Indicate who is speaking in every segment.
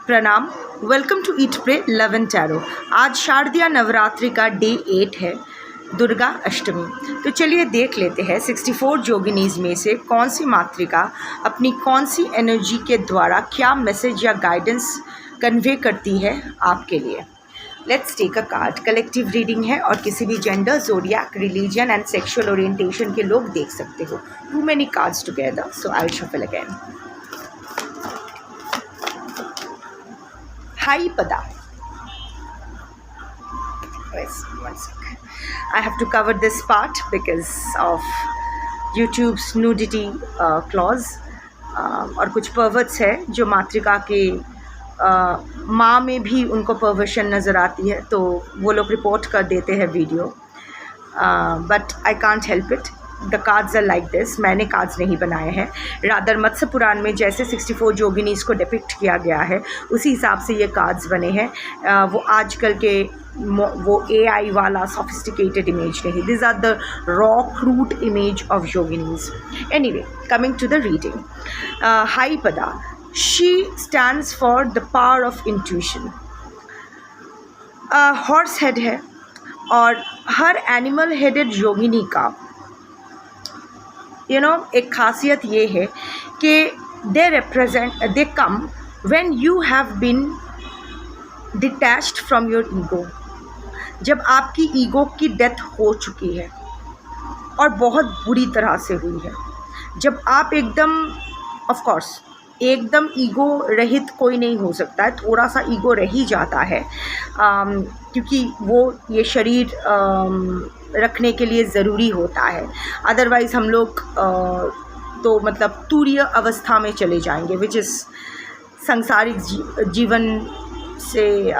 Speaker 1: प्रणाम। Welcome to eat pray love and tarot. आज शारदीय नवरात्रि का डे 8 है, दुर्गा अष्टमी। तो चलिए देख लेते हैं 64 योगिनीज में से कौन सी मातृका अपनी कौन सी एनर्जी के द्वारा क्या मैसेज या गाइडेंस कन्वे करती है आपके लिए। Let's take a card. Collective reading है और किसी भी gender, zodiac, religion and sexual orientation के लोग देख सकते हो। Too many cards together, so I will shuffle again. Haipada. One sec. I have to cover this part because of YouTube's nudity clause. और कुछ पर्वर्ट्स है जो मातृका के माँ में भी उनको पर्वर्शन नज़र आती है, तो वो लोग रिपोर्ट कर देते हैं video. But I can't help it. The cards are like this. मैंने कार्ड्स नहीं बनाए हैं, रादर मत्स्य पुराण में जैसे 64 योगिनीज को डिपिक्ट किया गया है उसी हिसाब से ये कार्ड्स बने हैं। वो आजकल के वो AI वाला सोफिस्टिकेटेड इमेज नहीं। This are the raw crude image of yoginis. Anyway, coming to the reading. Haipada, she stands for the power of intuition. Horse head है और हर एनिमल हेडेड योगिनी का एक खासियत ये है कि they come when you have been detached from your ego. जब आपकी ईगो की डेथ हो चुकी है और बहुत बुरी तरह से हुई है, जब आप एकदम, ऑफ कोर्स एकदम ईगो रहित कोई नहीं हो सकता है, थोड़ा सा ईगो रह ही जाता है क्योंकि वो ये शरीर रखने के लिए ज़रूरी होता है। अदरवाइज़ हम लोग तो मतलब तुरीय अवस्था में चले जाएंगे, विच इज़ सांसारिक जीवन से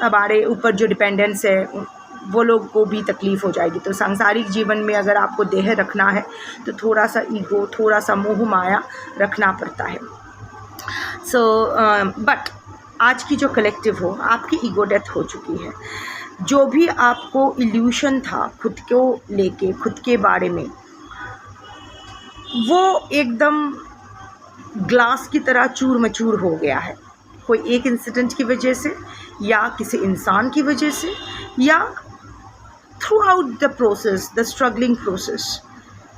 Speaker 1: हमारे ऊपर जो डिपेंडेंस है वो लोग को भी तकलीफ़ हो जाएगी। तो सांसारिक जीवन में अगर आपको देह रखना है तो थोड़ा सा ईगो, थोड़ा सा मोह माया रखना पड़ता है। सो बट आज की जो कलेक्टिव हो, आपकी ईगो डेथ हो चुकी है। जो भी आपको इल्यूशन था खुद को लेके, खुद के बारे में, वो एकदम ग्लास की तरह चूर मचूर हो गया है। कोई एक इंसिडेंट की वजह से या किसी इंसान की वजह से या through out the process, the struggling process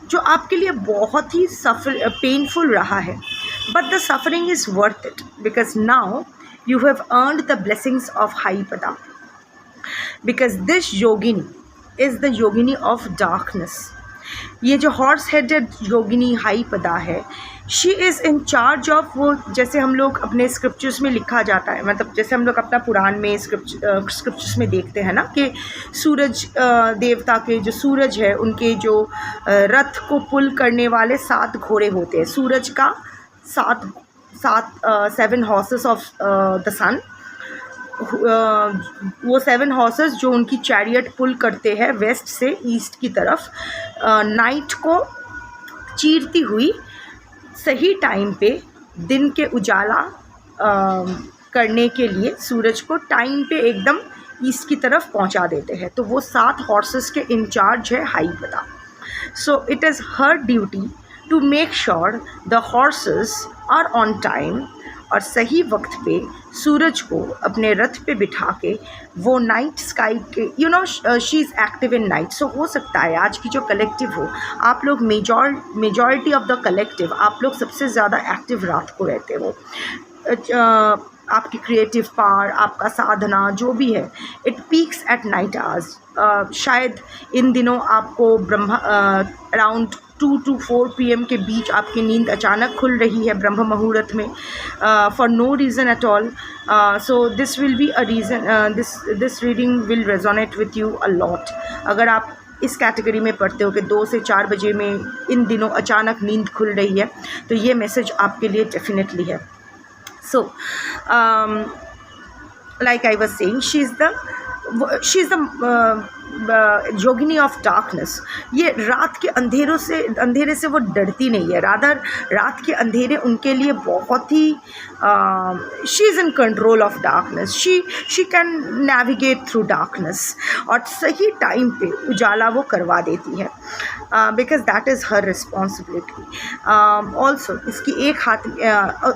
Speaker 1: जो आपके लिए बहुत ही पेनफुल रहा है। But the suffering is worth it because now you have earned the blessings of Haipada, because this yogini is the yogini of darkness. ये जो horse headed योगिनी हाईपदा है, she is in charge of वो, जैसे हम लोग अपने स्क्रिप्चर्स में लिखा जाता है, मतलब जैसे हम लोग अपना पुराण में स्क्रिप्चर्स में देखते हैं ना कि सूरज देवता के जो सूरज है, उनके जो रथ को पुल करने वाले 7 घोड़े होते हैं। सूरज का 7 हॉर्सेस ऑफ द सन, वो 7 हॉर्सेस जो उनकी चैरियट पुल करते हैं वेस्ट से ईस्ट की तरफ, नाइट को चीरती हुई सही टाइम पे दिन के उजाला करने के लिए सूरज को टाइम पे एकदम ईस्ट की तरफ पहुंचा देते हैं। तो वो 7 हॉर्सेस के इंचार्ज है Haipada. So it is her duty to make sure the horses are on time और सही वक्त पे सूरज को अपने रथ पे बिठा के वो नाइट स्काई के she is active in night. So हो सकता है आज की जो कलेक्टिव हो, आप लोग मेजॉरिटी ऑफ द कलेक्टिव, आप लोग सबसे ज़्यादा एक्टिव रात को रहते हो। आपकी क्रिएटिव पावर, आपका साधना जो भी है, it peaks at night hours. शायद इन दिनों आपको अराउंड 2 to 4 PM के बीच आपकी नींद अचानक खुल रही है ब्रह्म मुहूर्त में, for no reason at all. So this will be a reason, this reading will resonate with you a lot. अगर आप इस कैटेगरी में पढ़ते हो कि 2 से 4 बजे में इन दिनों अचानक नींद खुल रही है, तो ये मैसेज आपके लिए डेफिनेटली है। So like I was saying, she is the jogini of darkness, ये रात के अंधेरे से वो डरती नहीं है, रादर रात के अंधेरे उनके लिए बहुत ही she is in control of darkness, she can navigate through darkness, और सही टाइम पे उजाला वो करवा देती है, because that is her responsibility. Also इसकी एक हाथ,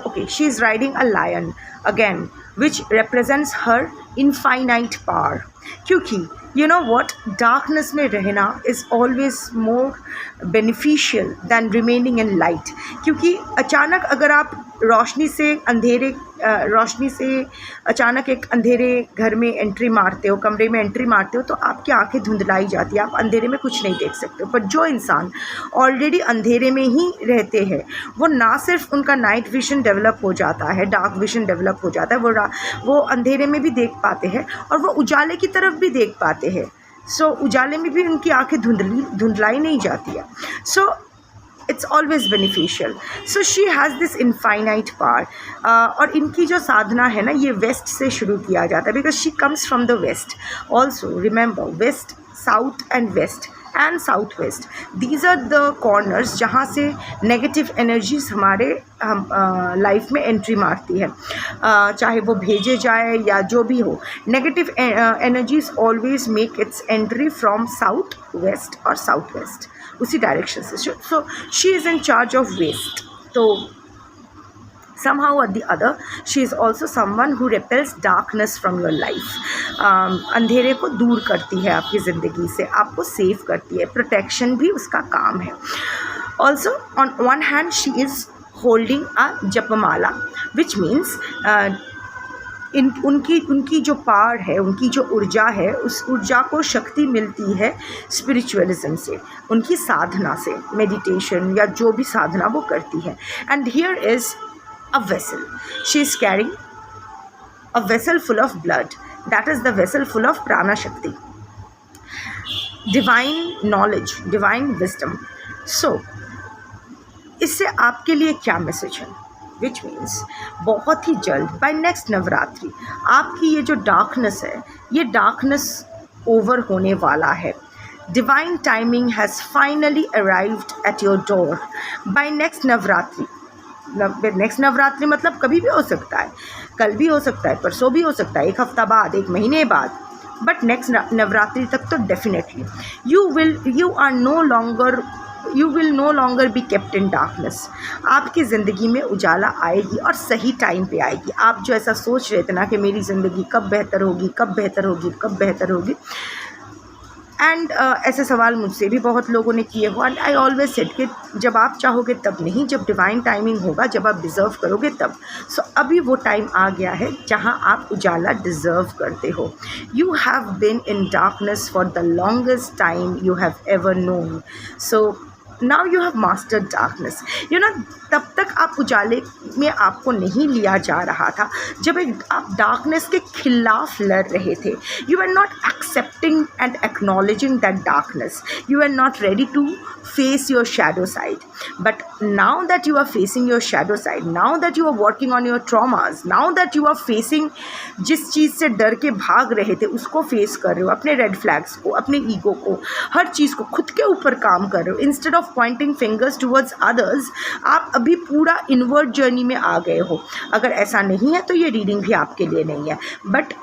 Speaker 1: okay, she is riding a lion again which represents her infinite power, क्योंकि you know what, darkness में रहना is always more beneficial than remaining in light, क्योंकि अचानक अगर आप रोशनी से अचानक एक अंधेरे घर में एंट्री मारते हो, कमरे में एंट्री मारते हो, तो आपकी आंखें धुंधलाई जाती है, आप अंधेरे में कुछ नहीं देख सकते हो। पर जो इंसान ऑलरेडी अंधेरे में ही रहते हैं, वो ना सिर्फ उनका नाइट विजन डेवलप हो जाता है, डार्क विजन डेवलप हो जाता है, वो अंधेरे में भी देख पाते हैं और वो उजाले की तरफ भी देख पाते हैं। सो उजाले में भी उनकी आंखें धुंधलाई नहीं जाती है। सो it's always beneficial. So she has this infinite power. और इनकी जो साधना है ना, ये वेस्ट से शुरू किया जाता है, because she comes from the west. Also remember, west, south and west and southwest, these are the corners जहाँ से नेगेटिव एनर्जीज हमारे लाइफ में एंट्री मारती है, चाहे वो भेजे जाए या जो भी हो। Negative energies always make its entry from south west और साउथ वेस्ट, उसी डायरेक्शन से। So she is in charge of west. तो somehow or the other she is also someone who repels darkness from your life. अंधेरे को दूर करती है आपकी ज़िंदगी से, आपको सेव करती है, प्रोटेक्शन भी उसका काम है। Also on one hand she is holding a जपमाला, which means उनकी जो पावर है, उनकी जो ऊर्जा है, उस ऊर्जा को शक्ति मिलती है स्पिरिचुअलिज्म से, उनकी साधना से, मेडिटेशन या जो भी साधना वो करती है। And here is a vessel. She is carrying a vessel full of blood. That is the vessel full of prana shakti, divine knowledge, divine wisdom. So इससे आपके लिए क्या मैसेज है? Which means बहुत ही जल्द by next नवरात्रि आपकी ये जो डार्कनेस है, ये डार्कनेस ओवर होने वाला है। Divine timing has finally arrived at your door by next Navratri. Next Navratri मतलब कभी भी हो सकता है, कल भी हो सकता है, परसों भी हो सकता है, एक हफ्ता बाद, एक महीने बाद, बट नेक्स्ट नवरात्रि तक तो definitely you will no longer be kept in darkness. आपकी ज़िंदगी में उजाला आएगी और सही टाइम पे आएगी। आप जो ऐसा सोच रहे थे ना कि मेरी ज़िंदगी कब बेहतर होगी, एंड ऐसे सवाल मुझसे भी बहुत लोगों ने किए हो, एंड आई ऑलवेज सेड कि जब आप चाहोगे तब नहीं, जब डिवाइन टाइमिंग होगा, जब आप डिज़र्व करोगे तब। सो अभी वो टाइम आ गया है जहां आप उजाला डिज़र्व करते हो। You have been in darkness for the longest time you have ever known, so now you have mastered darkness. You know, तब तक आप उजाले में आपको नहीं लिया जा रहा था जब आप डार्कनेस के खिलाफ लड़ रहे थे। You are not accepting and acknowledging that darkness, you are not ready to face your shadow side. But now that you are facing your shadow side, now that you are working on your traumas, now that you are facing जिस चीज़ से डर के भाग रहे थे उसको face कर रहे हो, अपने रेड फ्लैग्स को, अपने ईगो को, हर चीज़ को, खुद के ऊपर काम कर रहे हो, instead of Poynting fingers towards others, आप अभी पूरा इनवर्ड जर्नी में आ गए हो। अगर ऐसा नहीं है तो ये रीडिंग भी आपके लिए नहीं है। बट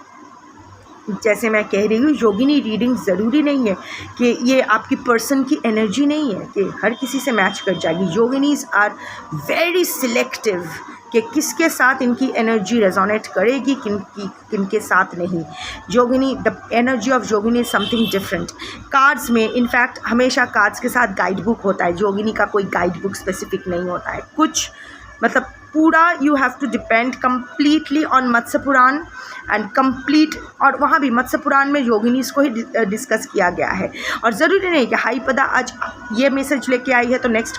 Speaker 1: जैसे मैं कह रही हूँ, योगिनी रीडिंग ज़रूरी नहीं है कि ये आपकी पर्सन की एनर्जी नहीं है कि हर किसी से मैच कर जाएगी। योगिनीज आर वेरी सिलेक्टिव कि किसके साथ इनकी एनर्जी रेजोनेट करेगी, किनके साथ नहीं। Yogini, the energy of yogini is something different. Cards में इनफैक्ट हमेशा कार्ड्स के साथ गाइड बुक होता है, योगिनी का कोई गाइड बुक स्पेसिफिक नहीं होता है। कुछ मतलब पूरा you have to depend completely on Matsya Purana and complete, और वहाँ भी मत्स्य पुराण में योगिनीज को ही डिस्कस किया गया है। और ज़रूरी नहीं कि हाई पदा आज ये मैसेज लेके आई है तो नेक्स्ट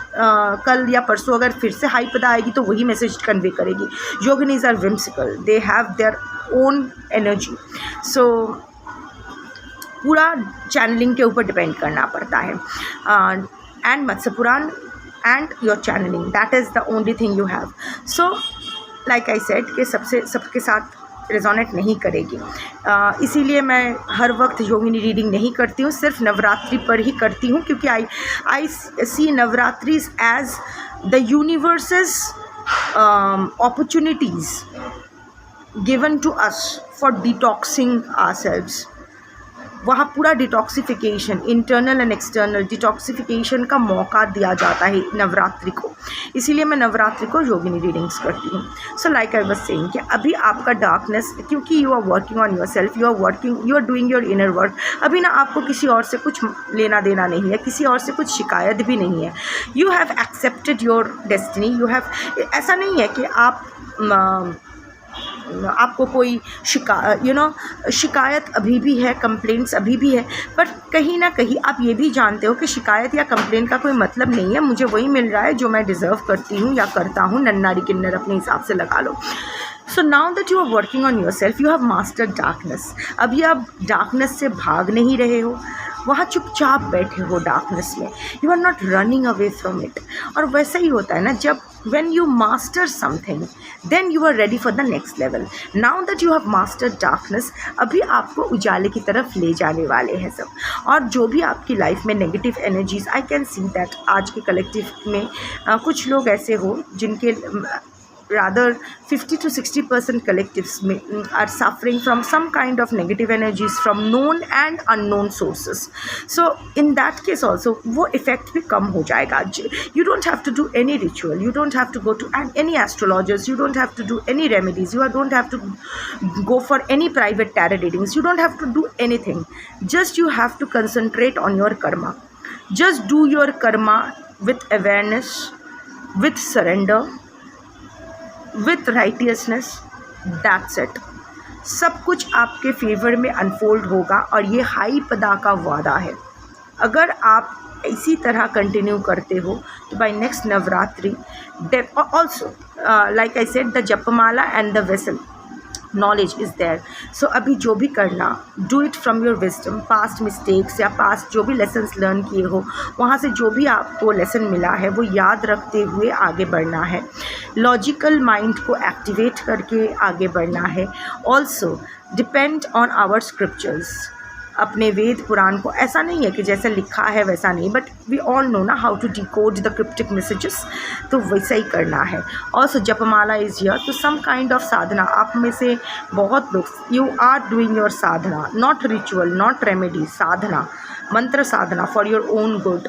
Speaker 1: कल या परसों अगर फिर से हाई पदा आएगी तो वही मैसेज कन्वे करेगी। Yoginis are whimsical, they have their own energy. So पूरा चैनलिंग के ऊपर डिपेंड करना पड़ता है। And Matsya Purana and your channeling, that is the only thing you have. So like I said कि सबके साथ रेजोनेट नहीं करेगी। इसीलिए मैं हर वक्त योगिनी रीडिंग नहीं करती हूँ, सिर्फ नवरात्रि पर ही करती हूँ, क्योंकि I see Navratris as the universe's opportunities given to us for detoxing ourselves। वहाँ पूरा detoxification, internal and external detoxification का मौका दिया जाता है नवरात्रि को। इसीलिए मैं नवरात्रि को योगिनी रीडिंग्स करती हूँ। So like I was saying कि अभी आपका डार्कनेस, क्योंकि you are working on your self, you are doing your inner work. अभी ना आपको किसी और से कुछ लेना देना नहीं है, किसी और से कुछ शिकायत भी नहीं है। You have accepted your destiny. ऐसा नहीं है कि आपको कोई शिकायत अभी भी है, कंप्लेंट्स अभी भी है, पर कहीं ना कहीं आप ये भी जानते हो कि शिकायत या कंप्लेंट का कोई मतलब नहीं है। मुझे वही मिल रहा है जो मैं डिज़र्व करती हूँ या करता हूँ। नन्नारी किन्नर अपने हिसाब से लगा लो। So now that you are working on your self, you have mastered darkness. अभी आप डार्कनेस से भाग नहीं रहे हो, वहाँ चुपचाप बैठे हो डार्कनेस में। You are not running away from it. और वैसा ही होता है ना, जब when you master something then you are ready for the next level। now that you have mastered darkness, अभी आपको उजाले की तरफ ले जाने वाले हैं सब। और जो भी आपकी लाइफ में negative energies, I can see that आज के कलेक्टिव में कुछ लोग ऐसे हो जिनके rather 50 to 60% collectives are suffering from some kind of negative energies from known and unknown sources। so in that case also वो effect भी कम हो जाएगा। you don't have to do any ritual, you don't have to go to any astrologers, you don't have to do any remedies, you don't have to go for any private tarot readings, you don't have to do anything, just you have to concentrate on your karma। just do your karma with awareness, with surrender, with righteousness, that's it. सब कुछ आपके favour में unfold होगा और ये high पदा का वादा है। अगर आप इसी तरह कंटिन्यू करते हो तो by next Navratri also like I said the जपमाला and the vessel knowledge is there. So अभी जो भी करना, do it from your wisdom. Past mistakes या पास्ट जो भी लेसन्स लर्न किए हो, वहाँ से जो भी आपको लेसन मिला है वो याद रखते हुए आगे बढ़ना है। लॉजिकल माइंड को एक्टिवेट करके आगे बढ़ना है। Also depend on our scriptures, अपने वेद पुराण को। ऐसा नहीं है कि जैसा लिखा है वैसा नहीं, बट वी ऑल नो ना how to decode the cryptic messages, तो वैसा ही करना है। ऑल्सो जपमाला इज़ हियर, तो सम काइंड ऑफ साधना। आप में से बहुत लोग, यू आर डूइंग योर साधना, नॉट रिचुअल, नॉट रेमेडी, साधना, मंत्र साधना for your own good,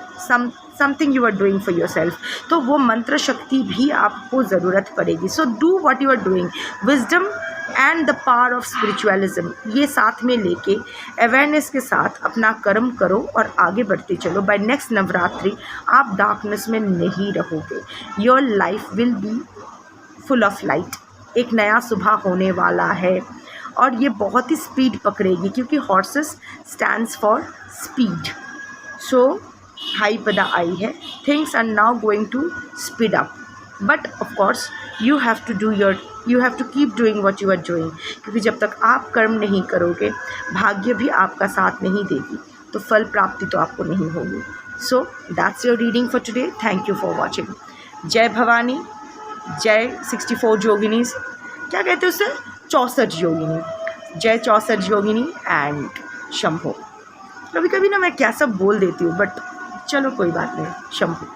Speaker 1: something you are doing for yourself. तो वो मंत्र शक्ति भी आपको ज़रूरत पड़ेगी। So do what you are doing, wisdom and the power of spiritualism, ये साथ में लेके अवेयरनेस के साथ अपना कर्म करो और आगे बढ़ते चलो। बाय नेक्स्ट नवरात्रि आप डार्कनेस में नहीं रहोगे। Your life will be full of light. एक नया सुबह होने वाला है और ये बहुत ही स्पीड पकड़ेगी, क्योंकि horses stands for speed. So हाई पदा आई है, things are now going to speed up, but of course you have to keep doing what you are doing, क्योंकि जब तक आप कर्म नहीं करोगे, भाग्य भी आपका साथ नहीं देगी, तो फल प्राप्ति तो आपको नहीं होगी। So that's your reading for today. Thank you for watching. जय भवानी, जय 64 योगिनीज, क्या कहते हैं उसे, 64 योगिनी, जय 64 योगिनी एंड शंभो। कभी कभी ना मैं क्या सब बोल देती हूँ, बट चलो कोई बात नहीं, शंभो।